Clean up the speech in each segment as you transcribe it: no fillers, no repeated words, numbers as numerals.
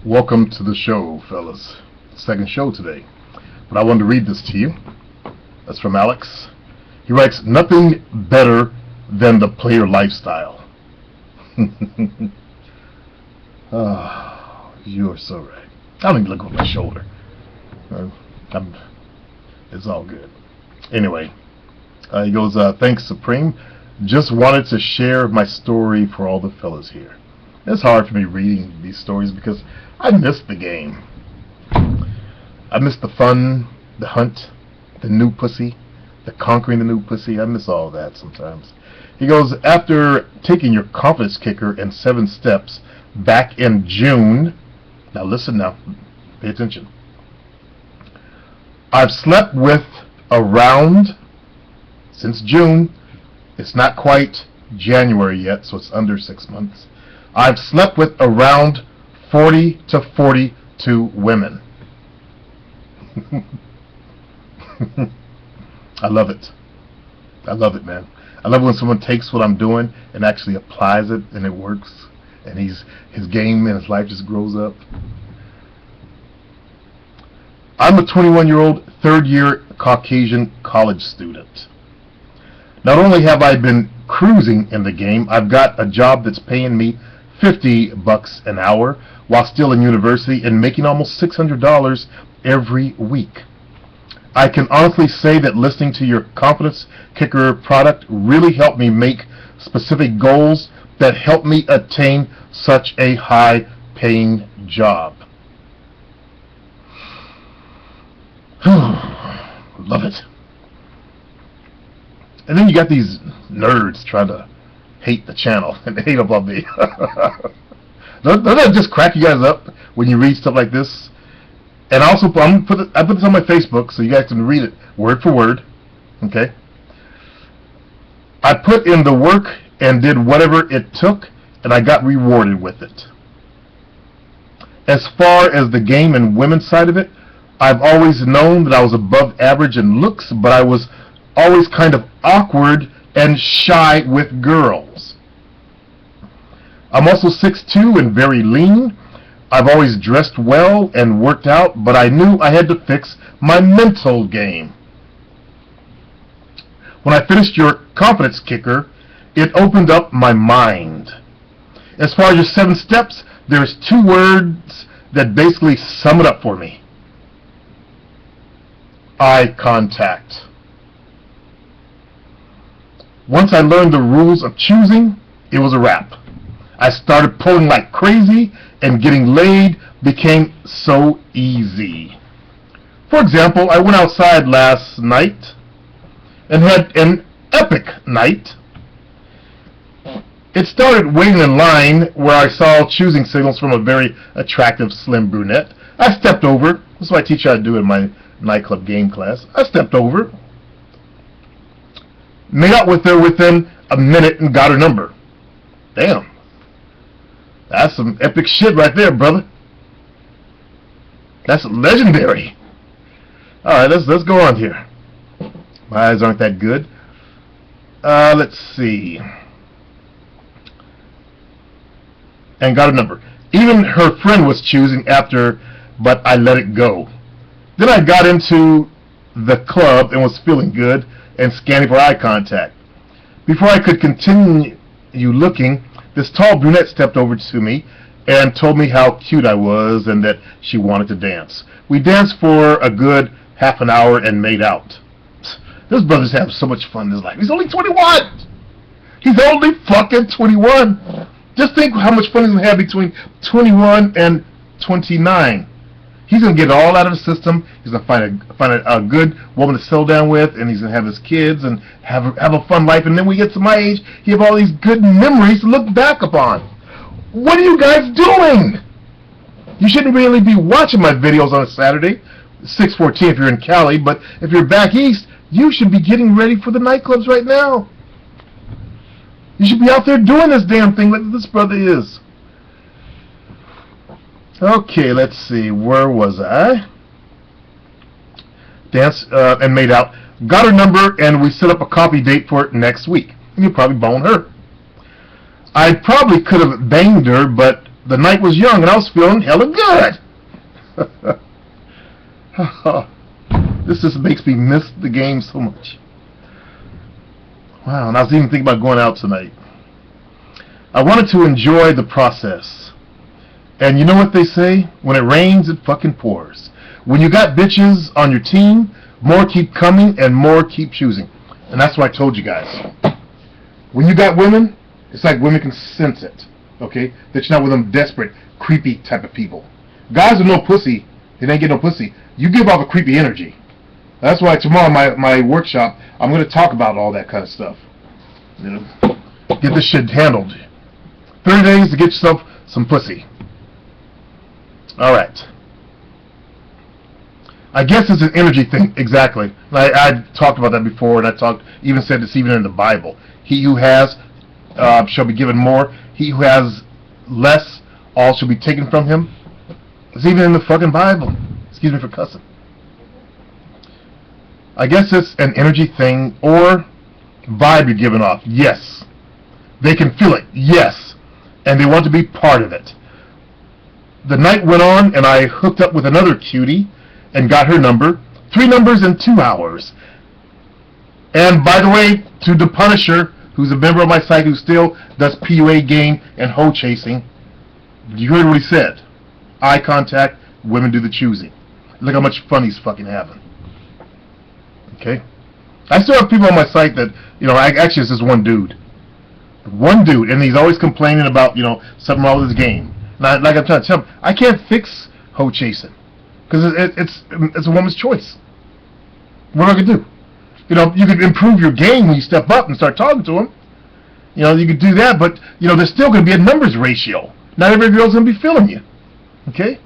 Welcome to the show, fellas. Second show today. But I wanted to read this to you. That's from Alex. He writes, nothing better than the player lifestyle. Oh, you're so right. I don't even look over my shoulder. It's all good. Anyway, he goes, thanks, Supreme. Just wanted to share my story for all the fellas here. It's hard for me reading these stories because I miss the game. I miss the fun, the hunt, the new pussy, the conquering the new pussy. I miss all that sometimes. He goes, after taking your confidence kicker in 7 steps back in June, now listen now, pay attention. I've slept with around, since June, it's not quite January yet, so it's under 6 months. I've slept with around 40 to 42 women. I love it. I love it, man. I love when someone takes what I'm doing and actually applies it and it works, and his game and his life just grows up. I'm a 21-year-old third-year Caucasian college student. Not only have I been cruising in the game, I've got a job that's paying me $50 an hour while still in university and making almost $600 every week. I can honestly say that listening to your Confidence Kicker product really helped me make specific goals that help me attain such a high-paying job. Love it. And then you got these nerds trying to hate the channel and hate about me. Don't that just crack you guys up when you read stuff like this? And also, I put this on my Facebook so you guys can read it word for word. Okay? I put in the work and did whatever it took, and I got rewarded with it. As far as the game and women's side of it, I've always known that I was above average in looks, but I was always kind of awkward and shy with girls. I'm also 6'2" and very lean. I've always dressed well and worked out, but I knew I had to fix my mental game. When I finished your Confidence Kicker, it opened up my mind. As far as your 7 steps, there's 2 words that basically sum it up for me. Eye contact. Once I learned the rules of choosing, it was a wrap. I started pulling like crazy, and getting laid became so easy. For example, I went outside last night and had an epic night. It started waiting in line where I saw choosing signals from a very attractive slim brunette. I stepped over. This is what I teach you how to do in my nightclub game class. I stepped over, made out with her within a minute, and got her number. Damn. That's some epic shit right there, brother. That's legendary. Alright, let's go on here. My eyes aren't that good. Let's see. And got a number. Even her friend was choosing after, but I let it go. Then I got into the club and was feeling good and scanning for eye contact. Before I could continue looking, this tall brunette stepped over to me and told me how cute I was and that she wanted to dance. We danced for a good half an hour and made out. This brother's having so much fun in his life. He's only 21! He's only fucking 21! Just think how much fun he's going to have between 21 and 29. He's going to get it all out of the system. He's going to find a good woman to settle down with, and he's going to have his kids and have a fun life. And then when he gets to my age, he have all these good memories to look back upon. What are you guys doing? You shouldn't really be watching my videos on a Saturday, 6:14 if you're in Cali, but if you're back east, you should be getting ready for the nightclubs right now. You should be out there doing this damn thing like this brother is. Okay, let's see. Where was I? Dance and made out. Got her number, and we set up a coffee date for next week. And you'll probably bone her. I probably could have banged her, but the night was young and I was feeling hella good. This just makes me miss the game so much. Wow, and I was even thinking about going out tonight. I wanted to enjoy the process. And you know what they say? When it rains, it fucking pours. When you got bitches on your team, more keep coming and more keep choosing. And that's what I told you guys. When you got women, it's like women can sense it. Okay? That you're not with them desperate, creepy type of people. Guys with no pussy, they ain't get no pussy. You give off a creepy energy. That's why tomorrow my workshop, I'm going to talk about all that kind of stuff. You know, get this shit handled. 30 days to get yourself some pussy. All right. I guess it's an energy thing, exactly. I talked about that before, and I even said this even in the Bible. He who has shall be given more. He who has less, all shall be taken from him. It's even in the fucking Bible. Excuse me for cussing. I guess it's an energy thing or vibe you're giving off. Yes. They can feel it. Yes. And they want to be part of it. The night went on and I hooked up with another cutie and got her number. 3 numbers in 2 hours. And by the way, to the Punisher, who's a member of my site who still does PUA game and hoe chasing, you heard what he said. Eye contact, women do the choosing. Look how much fun he's fucking having. Okay? I still have people on my site that, actually it's just one dude. One dude, and he's always complaining about, something wrong with his game. Now, like I'm trying to tell him, I can't fix hoe chasing. Because it's a woman's choice. What am I going to do? You could improve your game when you step up and start talking to him. You could do that, but, there's still going to be a numbers ratio. Not every girl's going to be feeling you. Okay?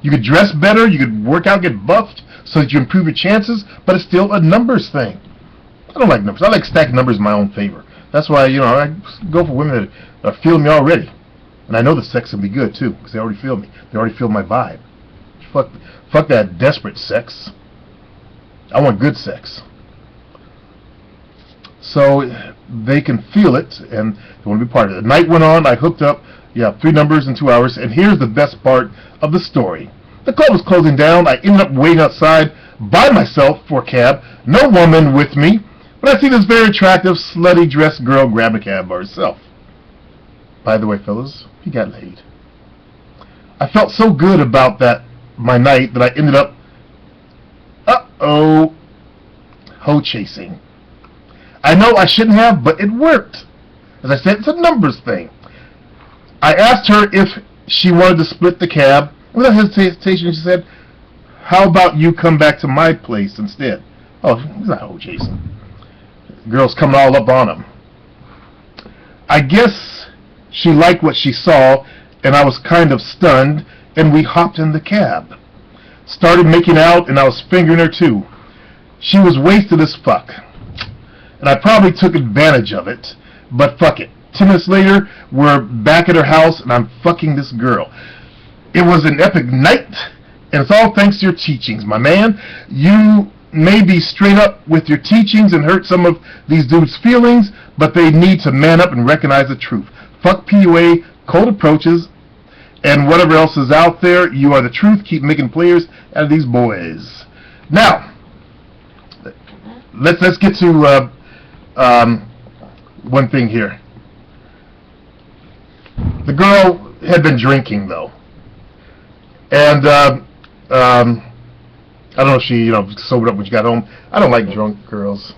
You could dress better, you could work out, get buffed, so that you improve your chances, but it's still a numbers thing. I don't like numbers. I like stacking numbers in my own favor. That's why, I go for women that are feeling me already. And I know the sex will be good, too, because they already feel me. They already feel my vibe. Fuck that desperate sex. I want good sex. So they can feel it, and they want to be part of it. The night went on, I hooked up, 3 numbers in 2 hours, and here's the best part of the story. The club was closing down. I ended up waiting outside by myself for a cab. No woman with me, but I see this very attractive, slutty dressed girl grab a cab by herself. By the way, fellas, he got laid. I felt so good about my night that I ended up, hoe chasing. I know I shouldn't have, but it worked. As I said, it's a numbers thing. I asked her if she wanted to split the cab. Without hesitation, she said, how about you come back to my place instead? Oh, he's not hoe chasing. The girl's coming all up on him. I guess she liked what she saw, and I was kind of stunned, and we hopped in the cab. Started making out, and I was fingering her too. She was wasted as fuck. And I probably took advantage of it, but fuck it. 10 minutes later, we're back at her house, and I'm fucking this girl. It was an epic night, and it's all thanks to your teachings, my man. You may be straight up with your teachings and hurt some of these dudes' feelings, but they need to man up and recognize the truth. Fuck PUA, cold approaches, and whatever else is out there. You are the truth. Keep making players out of these boys. Now, let's get to one thing here. The girl had been drinking, though, and I don't know if she sobered up when she got home. I don't like drunk girls.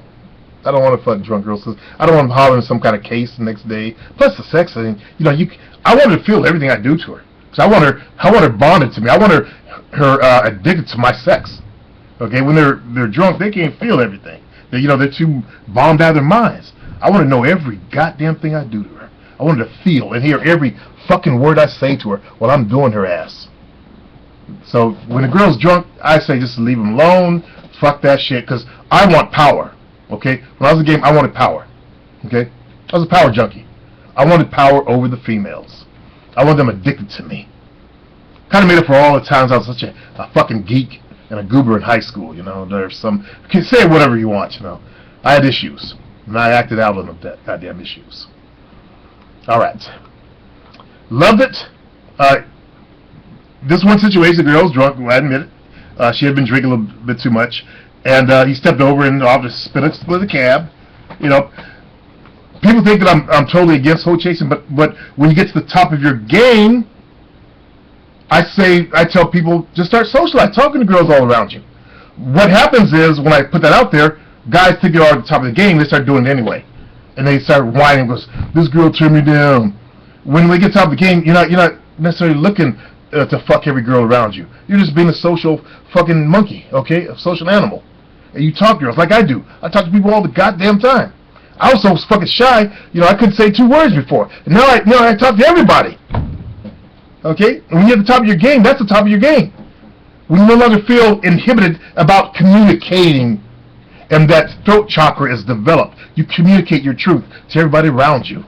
I don't want to fuck drunk girls. I don't want them hollering some kind of case the next day. Plus the sex thing. I want her to feel everything I do to her. Because I want her bonded to me. I want her addicted to my sex. Okay, when they're drunk, they can't feel everything. They're too bombed out of their minds. I want to know every goddamn thing I do to her. I want her to feel and hear every fucking word I say to her while I'm doing her ass. So when a girl's drunk, I say just leave them alone. Fuck that shit, because I want power. Okay? When I was in the game, I wanted power. Okay? I was a power junkie. I wanted power over the females. I wanted them addicted to me. Kind of made up for all the times I was such a fucking geek and a goober in high school. There's some... You can say whatever you want, I had issues. And I acted out on the goddamn issues. Alright. Loved it. This one situation, the girl was drunk. I admit it. She had been drinking a little bit too much, and he stepped over and offered to split a cab. You know, people think that I'm totally against hoe chasing, but when you get to the top of your game, I tell people just start socializing, talking to girls all around you. What happens is when I put that out there, guys think they're at the top of the game, they start doing it anyway, and they start whining, goes, this girl turned me down. When we get to the top of the game, you're not necessarily looking to fuck every girl around you. You're just being a social fucking monkey, okay, a social animal. And you talk to girls like I do. I talk to people all the goddamn time. I was so fucking shy, I couldn't say 2 words before. And now I talk to everybody. Okay? And when you're at the top of your game, that's the top of your game. When you no longer feel inhibited about communicating and that throat chakra is developed, you communicate your truth to everybody around you.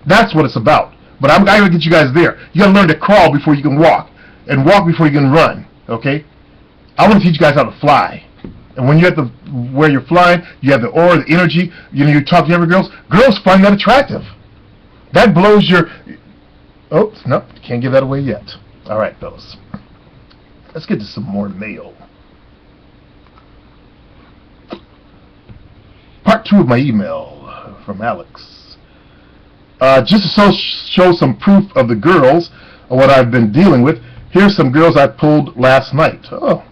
That's what it's about. But I'm going to get you guys there. You got to learn to crawl before you can walk, and walk before you can run. Okay? I want to teach you guys how to fly. And when you're at where you're flying, you have the aura, the energy. You talk to every girls find that attractive. That blows your. Oops, nope, can't give that away yet. All right, fellas. Let's get to some more mail. Part 2 of my email from Alex. Just to show some proof of the girls, of what I've been dealing with, here's some girls I pulled last night. Oh.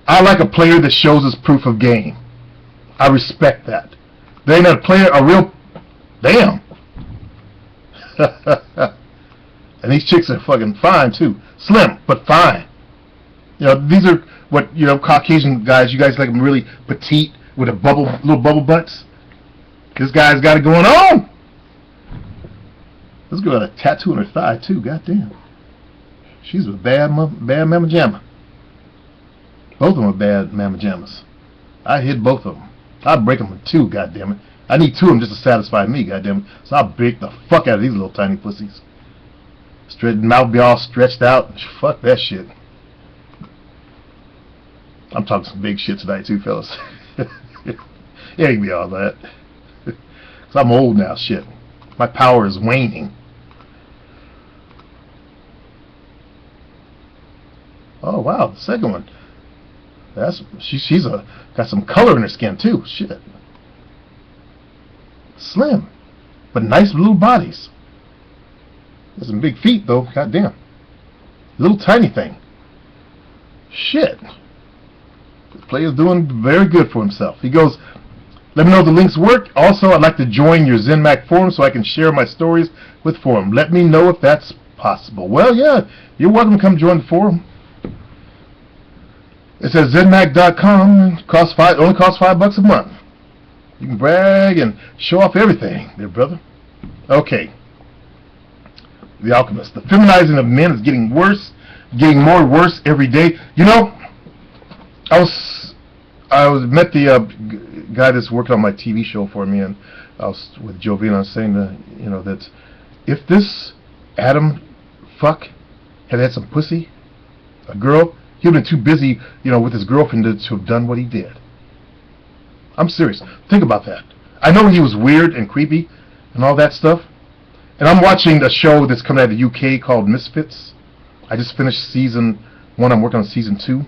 I like a player that shows us proof of game. I respect that. They ain't a player, a real... Damn. And these chicks are fucking fine, too. Slim, but fine. These are what, Caucasian guys, you guys like them really petite with little bubble butts. This guy's got it going on. This girl got a tattoo on her thigh, too. Goddamn. She's a bad mama jamma. Both of them are bad mamma jammas. I hit both of them. I'll break them in 2, goddammit. I need 2 of them just to satisfy me, goddammit. So I'll break the fuck out of these little tiny pussies. Mouth be all stretched out. Fuck that shit. I'm talking some big shit tonight too, fellas. It ain't be all that. Cause I'm old now, shit. My power is waning. Oh wow, the second one. She's got some color in her skin too. Shit. Slim, but nice little bodies. There's some big feet though. Goddamn. Little tiny thing. Shit. This player's doing very good for himself. He goes, let me know if the links work. Also, I'd like to join your ZenMac forum so I can share my stories with forum. Let me know if that's possible. Well, yeah, you're welcome to come join the forum. It says ZenMac.com. Only costs $5 a month. You can brag and show off everything, there, brother. Okay. The Alchemist. The feminizing of men is getting worse, getting more worse every day. I met the guy that's working on my TV show for me, and I was with Jovina. I was saying that if this Adam fuck had some pussy, a girl, he'd been too busy, with his girlfriend to have done what he did. I'm serious. Think about that. I know he was weird and creepy and all that stuff. And I'm watching a show that's coming out of the UK called Misfits. I just finished season 1. I'm working on season 2.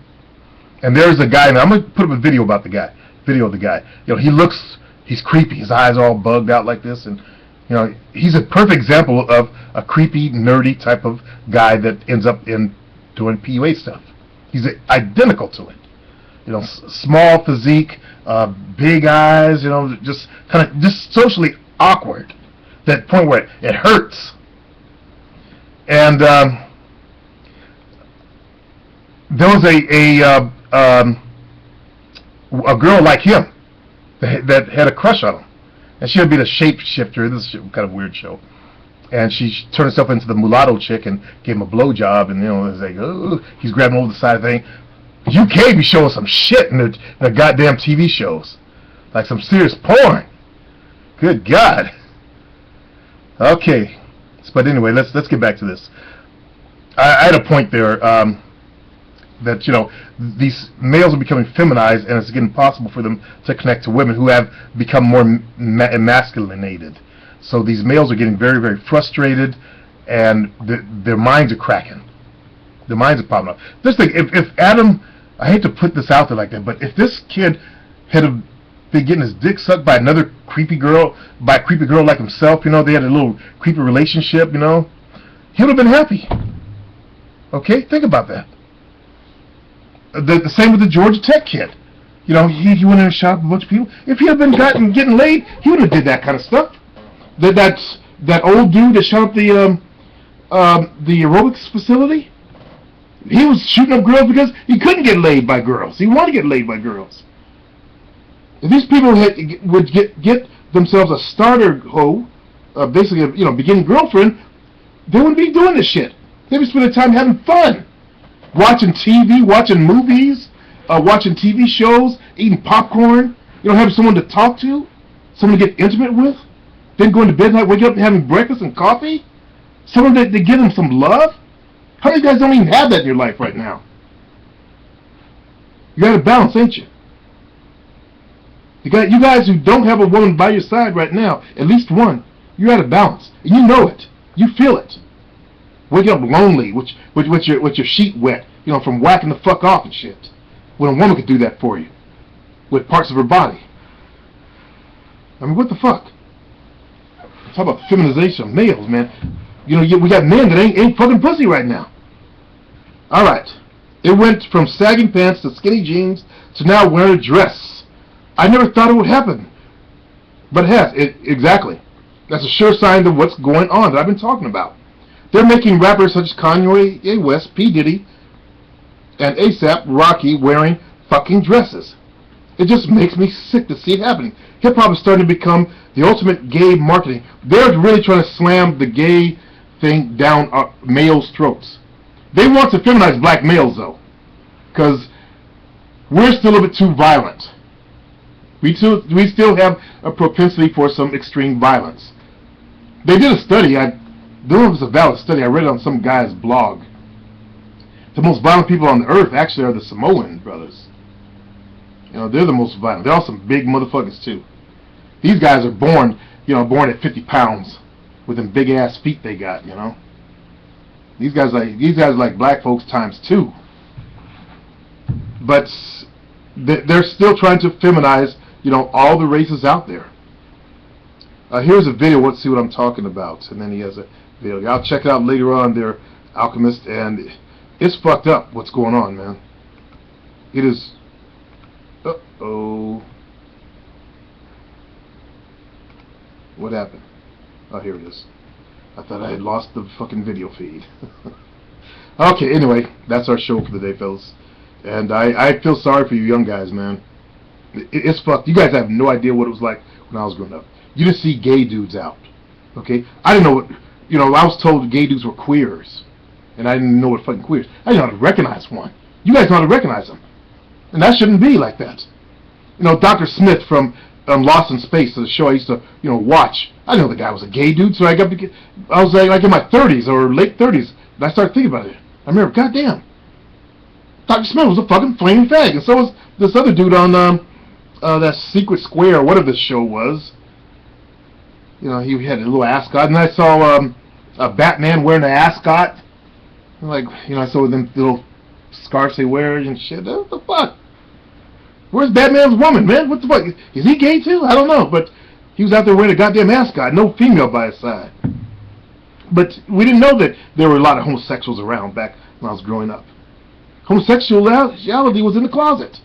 And there's a guy, and I'm going to put up a video about the guy. Video of the guy. He's creepy. His eyes are all bugged out like this. And, he's a perfect example of a creepy, nerdy type of guy that ends up in doing PUA stuff. He's identical to it. Small physique, big eyes, just socially awkward. That point where it hurts. And there was a girl like him that had a crush on him, and she had been a shapeshifter. This is kind of a weird show, and she turned herself into the mulatto chick and gave him a blowjob, and it was like, oh, he's grabbing over the side of the thing. UK be showing some shit in the goddamn TV shows, like some serious porn. Good God. Okay, but anyway, let's get back to this. I had a point there that these males are becoming feminized, and it's getting possible for them to connect to women who have become more emasculinated. So these males are getting very, very frustrated, and their minds are cracking. Their minds are popping up. Just think, if Adam, I hate to put this out there like that, but if this kid had been getting his dick sucked by another creepy girl, by a creepy girl like himself, you know, they had a little creepy relationship, you know, he would have been happy. Okay, think about that. The same with the Georgia Tech kid. You know, he went in and shot up a bunch of people. If he had been getting laid, he would have did that kind of stuff. That old dude that shot up the aerobics facility, he was shooting up girls because he couldn't get laid by girls. He wanted to get laid by girls. If these people would get themselves a starter hoe, basically a beginning girlfriend, they wouldn't be doing this shit. They'd be spending time having fun, watching TV, watching movies, watching TV shows, eating popcorn. You know, having someone to talk to, someone to get intimate with. Then going to bed at night, waking up and having breakfast and coffee. Someone to give them some love. How many guys don't even have that in your life right now? You got to balance, ain't you? You guys who don't have a woman by your side right now, at least one, you're out of balance. You know it. You feel it. Waking up lonely, with your sheet wet, you know, from whacking the fuck off and shit. When a woman could do that for you, with parts of her body. I mean, what the fuck? Talk about feminization of males, man. You know, we got men that ain't fucking pussy right now. All right, it went from sagging pants to skinny jeans to now wearing a dress. I never thought it would happen, but it has. Exactly. That's a sure sign of what's going on that I've been talking about. They're making rappers such as Kanye West, P. Diddy, and ASAP Rocky wearing fucking dresses. It just makes me sick to see it happening. Hip-hop is starting to become the ultimate gay marketing. They're really trying to slam the gay thing down males' throats. They want to feminize black males, though, because we're still a bit too violent. We still have a propensity for some extreme violence. They did a study. I don't know if it's a valid study. I read it on some guy's blog. The most violent people on the earth actually are the Samoan brothers. You know, they're the most violent. They're all some big motherfuckers too. These guys are born at 50 pounds with them big ass feet they got. You know, these guys are like black folks times 2. But they're still trying to feminize, you know, all the races out there. Here's a video. Let's see what I'm talking about. And then he has a video. I'll check it out later on. They're Alchemist, and it's fucked up what's going on, man. It is. Uh-oh. What happened? Oh, here it is. I thought I had lost the fucking video feed. Okay, anyway, that's our show for the day, fellas. And I feel sorry for you young guys, man. It's fucked. You guys have no idea what it was like when I was growing up. You just see gay dudes out. Okay? I didn't know what, you know, I was told gay dudes were queers. And I didn't know what fucking queers. I didn't know how to recognize one. You guys know how to recognize them. And that shouldn't be like that. You know, Dr. Smith from Lost in Space, the show I used to, you know, watch. I didn't know the guy was a gay dude, so I was like in my 30s or late 30s, and I started thinking about it. I remember, goddamn, Dr. Smith was a fucking flaming fag, and so was this other dude on that Secret Square, or whatever the show was. You know, he had a little ascot, and I saw a Batman wearing an ascot. Like, you know, I saw them little scarves they wear and shit. What the fuck? Where's Batman's woman, man? What the fuck? Is he gay too? I don't know, but he was out there wearing a goddamn ascot, no female by his side. But we didn't know that there were a lot of homosexuals around back when I was growing up. Homosexuality was in the closet.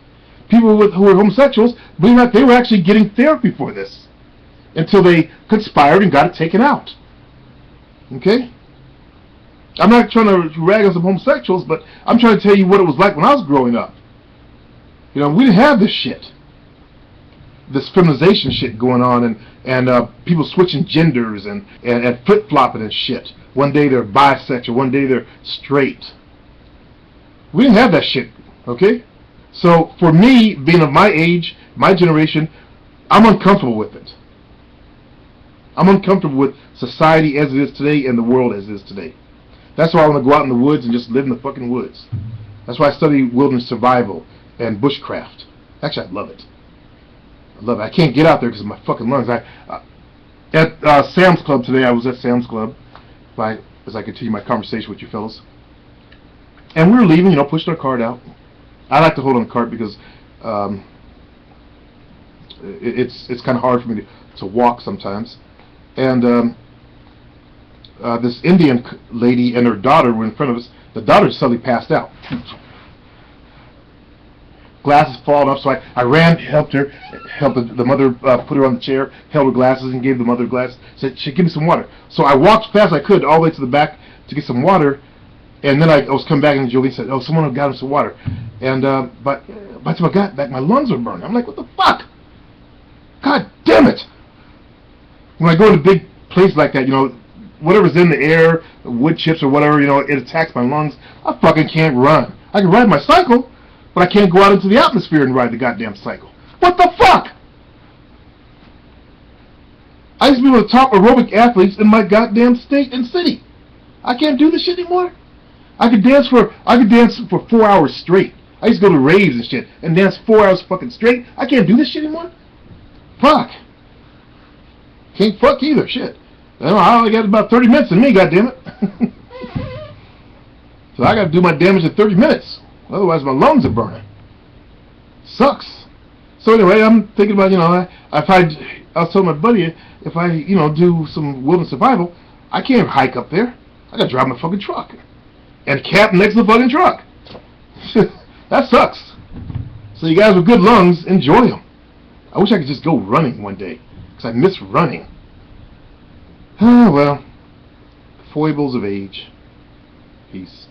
People who were homosexuals, believe it or not, they were actually getting therapy for this until they conspired and got it taken out. Okay? I'm not trying to rag on some homosexuals, but I'm trying to tell you what it was like when I was growing up. You know, we didn't have this shit. This feminization shit going on, and people switching genders and flip-flopping and shit. One day they're bisexual, one day they're straight. We didn't have that shit, okay? So, for me, being of my age, my generation, I'm uncomfortable with it. I'm uncomfortable with society as it is today and the world as it is today. That's why I want to go out in the woods and just live in the fucking woods. That's why I study wilderness survival and bushcraft. Actually, I love it. I love it. I can't get out there because of my fucking lungs. At Sam's Club today, I was at Sam's Club. as I continue my conversation with you fellas. And we were leaving, you know, pushed our cart out. I like to hold on the cart because it's kind of hard for me to walk sometimes. And this Indian lady and her daughter were in front of us. The daughter suddenly passed out. Glasses falling off, so I ran, helped her, helped the mother put her on the chair, held her glasses and gave the mother glasses, said, give me some water. So I walked fast as I could all the way to the back to get some water, and then I was coming back and Jolene said, oh, someone got him some water. And but by the time I got back, my lungs were burning. I'm like, what the fuck? God damn it! When I go to big places like that, you know, whatever's in the air, wood chips or whatever, you know, it attacks my lungs. I fucking can't run. I can ride my cycle, but I can't go out into the atmosphere and ride the goddamn cycle. What the fuck? I used to be one of the top aerobic athletes in my goddamn state and city. I can't do this shit anymore. I could dance for 4 hours straight. I used to go to raves and shit and dance 4 hours fucking straight. I can't do this shit anymore. Fuck. Can't fuck either. Shit. I only got about 30 minutes in me, goddammit. So I gotta do my damage in 30 minutes. Otherwise my lungs are burning. Sucks. So anyway, I'm thinking about, you know, I was telling my buddy, if I, you know, do some wilderness survival, I can't hike up there. I gotta drive my fucking truck. And camp next to the fucking truck. That sucks. So you guys with good lungs, enjoy them. I wish I could just go running one day, because I miss running. Oh, well. Foibles of age. Peace.